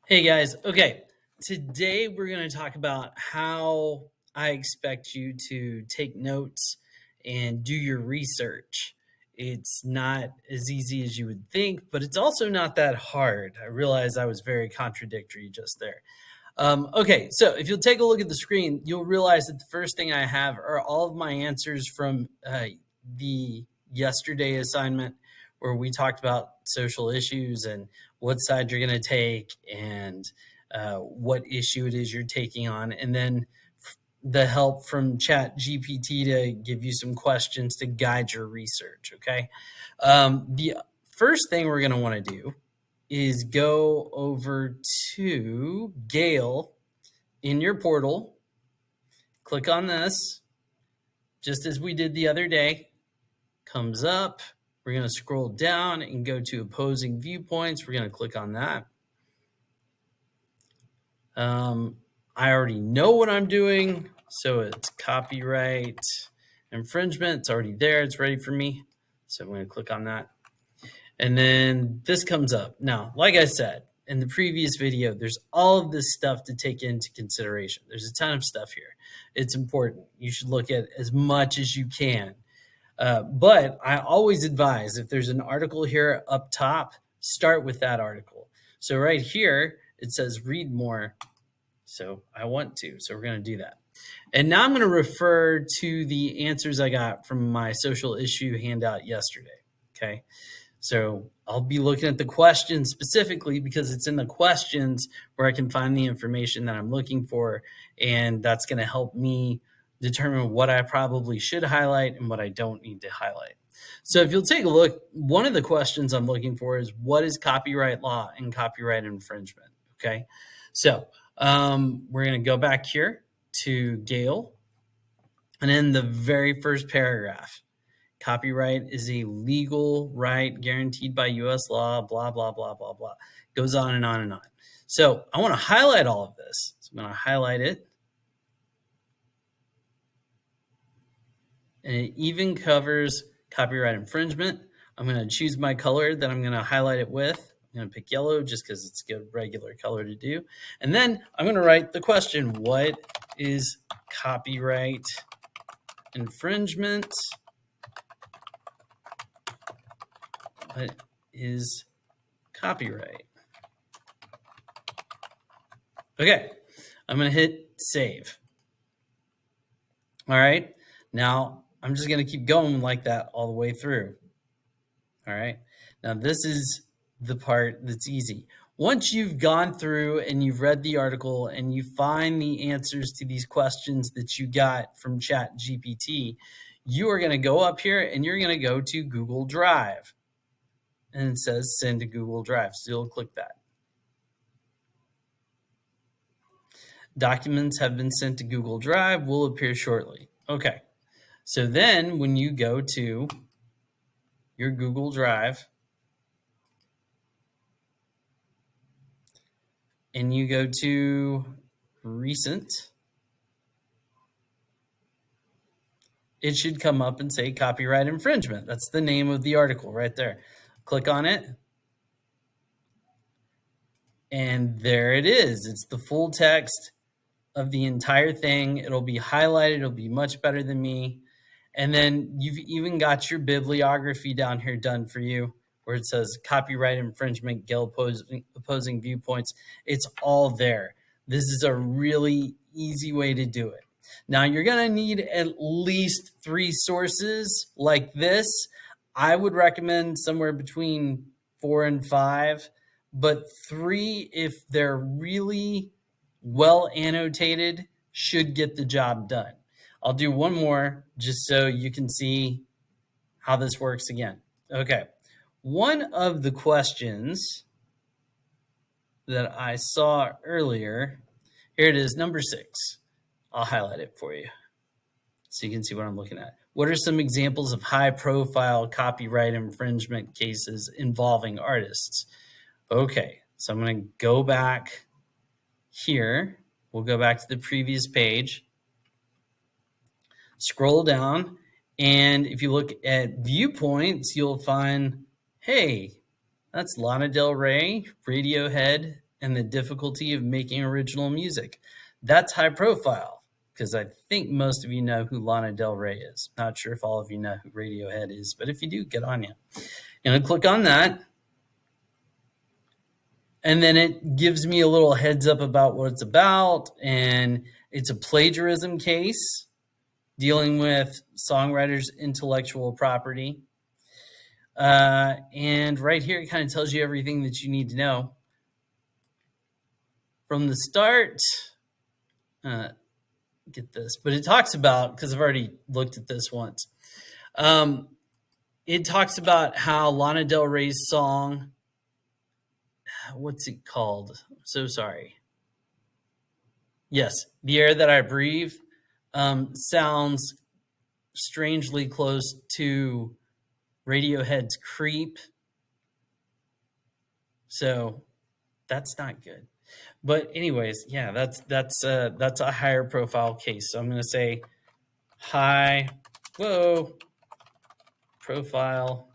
Hey guys, okay. Today we're going to talk about how I expect you to take notes and do your research. It's not as easy as you would think, but it's also not that hard. I realize I was very contradictory just there. Okay, so if you'll take a look at the screen, you'll realize that the first thing I have are all of my answers from the yesterday assignment where we talked about social issues and what side you're going to take and what issue it is you're taking on. And then the help from Chat GPT to give you some questions to guide your research. Okay. The first thing we're going to want to do is go over to Gale in your portal. Click on this, just as we did the other day. Comes up. We're going to scroll down and go to opposing viewpoints. We're going to click on that. I already know what I'm doing, so it's copyright infringement. It's already there. It's ready for me. So I'm going to click on that. And then this comes up. Now, like I said in the previous video, there's all of this stuff to take into consideration. There's a ton of stuff here. It's important. You should look at as much as you can. But I always advise if there's an article here up top, start with that article. So right here, it says read more. So I want to. So we're going to do that. And now I'm going to refer to the answers I got from my social issue handout yesterday. Okay. So I'll be looking at the questions specifically because it's in the questions where I can find the information that I'm looking for. And that's going to help me determine what I probably should highlight and what I don't need to highlight. So if you'll take a look, one of the questions I'm looking for is what is copyright law and copyright infringement? Okay. So we're going to go back here to Gale. And in the very first paragraph, copyright is a legal right guaranteed by U.S. law, blah, blah, blah, blah, blah. Goes on and on and on. So I want to highlight all of this. So I'm going to highlight it. And it even covers copyright infringement. I'm going to choose my color that I'm going to highlight it with. I'm going to pick yellow just because it's a good regular color to do. And then I'm going to write the question, what is copyright infringement? What is copyright? Okay, I'm going to hit save. All right, now I'm just going to keep going like that all the way through. All right, now this is the part that's easy. Once you've gone through and you've read the article and you find the answers to these questions that you got from Chat GPT, you are going to go up here and you're going to go to Google Drive. And it says send to Google Drive. So you'll click that. Documents have been sent to Google Drive will appear shortly. Okay. So then when you go to your Google Drive and you go to recent, it should come up and say copyright infringement. That's the name of the article right there. Click on it. And there it is. It's the full text of the entire thing. It'll be highlighted. It'll be much better than me. And then you've even got your bibliography down here done for you where it says copyright infringement, Gale opposing viewpoints. It's all there. This is a really easy way to do it. Now you're going to need at least 3 sources like this. I would recommend somewhere between 4 and 5, but 3, if they're really well annotated, should get the job done. I'll do one more just so you can see how this works again. Okay. One of the questions that I saw earlier, here it is, number 6. I'll highlight it for you so you can see what I'm looking at. What are some examples of high-profile copyright infringement cases involving artists? Okay, so I'm going to go back here. We'll go back to the previous page. Scroll down, and if you look at viewpoints, you'll find, hey, that's Lana Del Rey, Radiohead, and the difficulty of making original music. That's high profile, because I think most of you know who Lana Del Rey is. Not sure if all of you know who Radiohead is, but if you do, get on you. And I click on that, and then it gives me a little heads up about what it's about, and it's a plagiarism case dealing with songwriters' intellectual property. And right here, it kind of tells you everything that you need to know. From the start, get this, but it talks about, because I've already looked at this once, it talks about how Lana Del Rey's song, what's it called? I'm so sorry. Yes, The Air That I Breathe sounds strangely close to Radiohead's Creep. So that's not good. But anyways, yeah, that's a higher profile case. So I'm going to say high, profile,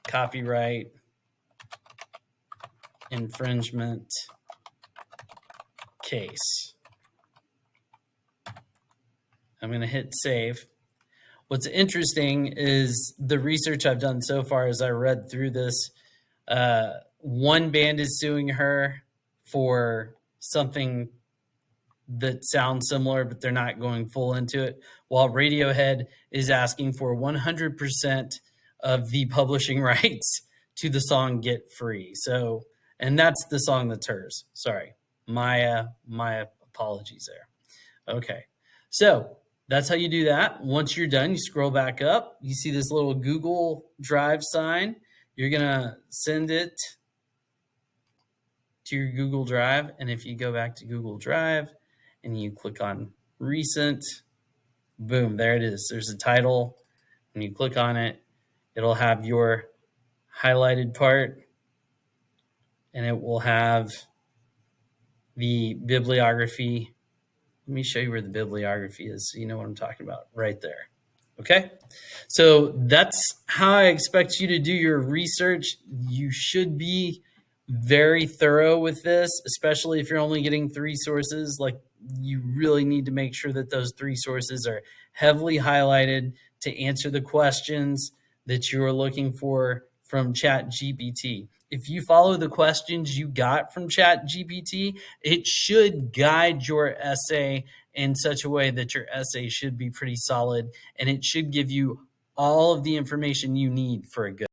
copyright infringement case. I'm going to hit save. What's interesting is the research I've done so far as I read through this. One band is suing her for something that sounds similar, but they're not going full into it, while Radiohead is asking for 100% of the publishing rights to the song Get Free. So, and that's the song that's hers. Sorry, my apologies there. Okay, so that's how you do that. Once you're done, you scroll back up. You see this little Google Drive sign. You're going to send it to your Google Drive. And if you go back to Google Drive and you click on recent, boom, there it is. There's a title. When you click on it, it'll have your highlighted part, and it will have the bibliography. Let me show you where the bibliography is so you know what I'm talking about right there. Okay, so that's how I expect you to do your research. You should be very thorough with this, especially if you're only getting 3 sources. Like, you really need to make sure that those 3 sources are heavily highlighted to answer the questions that you're looking for from ChatGPT. If you follow the questions you got from ChatGPT, it should guide your essay in such a way that your essay should be pretty solid, and it should give you all of the information you need for a good